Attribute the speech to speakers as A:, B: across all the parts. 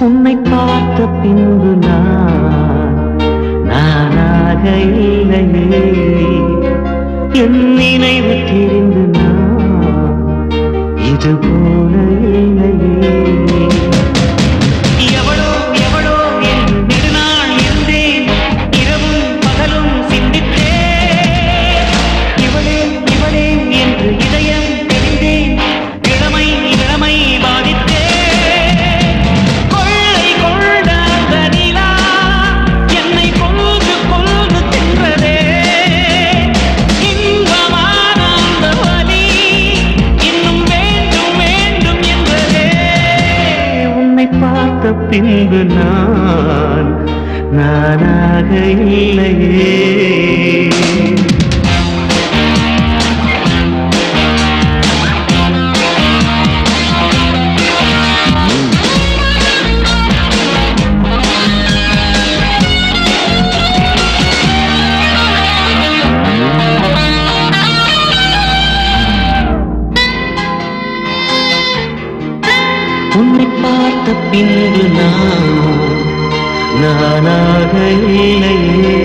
A: உன்னை பார்த்த பின்பு நானாக இல்லையே, என் நினைவு தெரிந்து இது போல இல்லையே. எவளோ எவளோ என்று நெடுநாள் இருந்தேன், இரவும் பகலும் சிந்தித்தேன். இவளே இவளே என்று இதயம் தெரிந்தேன், இளமை இளமை பாதித்தேன். பின்பு நானாக இல்லையே. உன்னை பார்த்த பின்பு நானாக இல்லையே.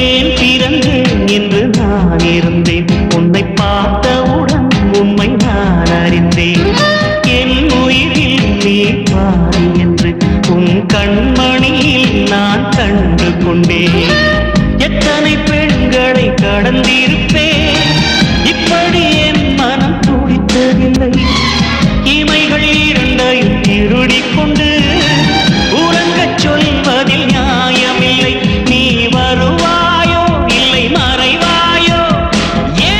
A: ஏன் பிறந்தேன் என்று நான் இருந்தேன், உன்னை பார்த்தவுடன் உண்மை நான் அறிந்தேன். என் உயிரில் நீ பாரி என்று உன் கண்மணியில் நான் கண்டு கொண்டேன். எத்தனை பெண்களை கடந்திருப்பேன், இப்படி என் மனம் துடித்ததில்லை. இமைகள் இரண்டையும் திருடிக் கொண்டு உறங்கச் சொல்வதில் நியாயமில்லை. நீ வருவாயோ இல்லை மறைவாயோ, ஏ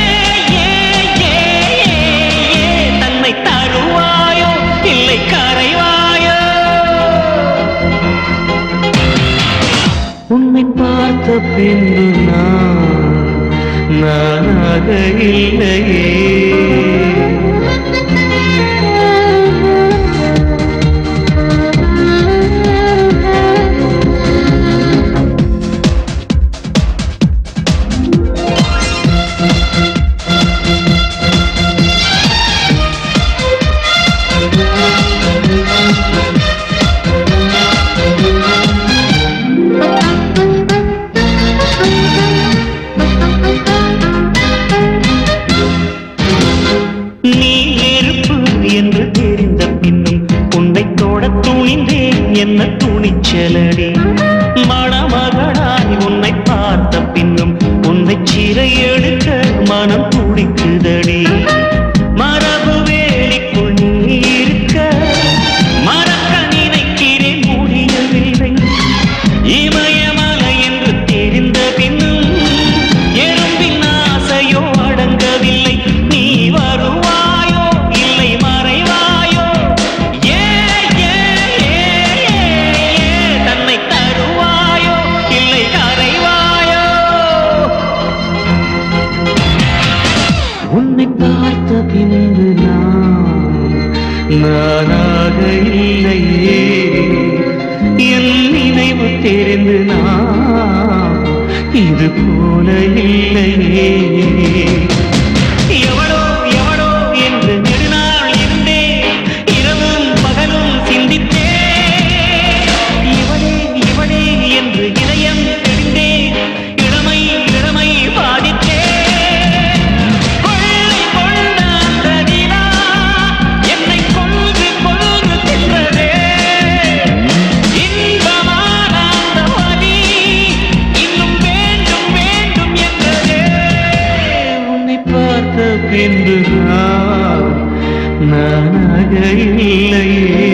A: தன்னை தருவாயோ இல்லை கரைவாயோ. உன்னை பார்த்த பின்பு நானாக இல்லையே. என்று தெரிந்த பின்னும் உன்னை தொட துணிந்தேன், என்ன துணிச்சலடி. மணமகனாய் உன்னை பார்த்த பின்னும் உன்னை சிறை எடுக்க மனம் துடிக்குதடி. மரபு வேலிக்குள் நீ இருக்க மறக்க நினைக்கிறேன், முடியவில்லை. இமயமலை என்று தெரிந்த பின்னும் எறும்பின் ஆசையோ அடங்கவில்லை. நீ வருவாயோ இல்லை மறைவாயோ, ஏ தன்னை தருவாயோ இல்லை கரைவாயோ. உன்னை பார்த்த பின்பு நானாக இல்லையே. என் நினைவு தெரிந்து இது போல இல்லையே. எவளோ எவளோ என்று நெடுநாள் இருந்தேன், இரவும் பகலும் சிந்தித்தேன். இவளே இவளே என்று இதயம் தெரிந்தேன், இளமை இளமை பாதித்தேன். கொள்ளை கொண்ட அந்த நிலா என்னை கொன்று கொன்று தின்றதே. இன்பமான அந்த வலி இன்னும் வேண்டும் வேண்டும் என்றதே. உன்னை பார்த்த பின்பு நானாக இல்லையே.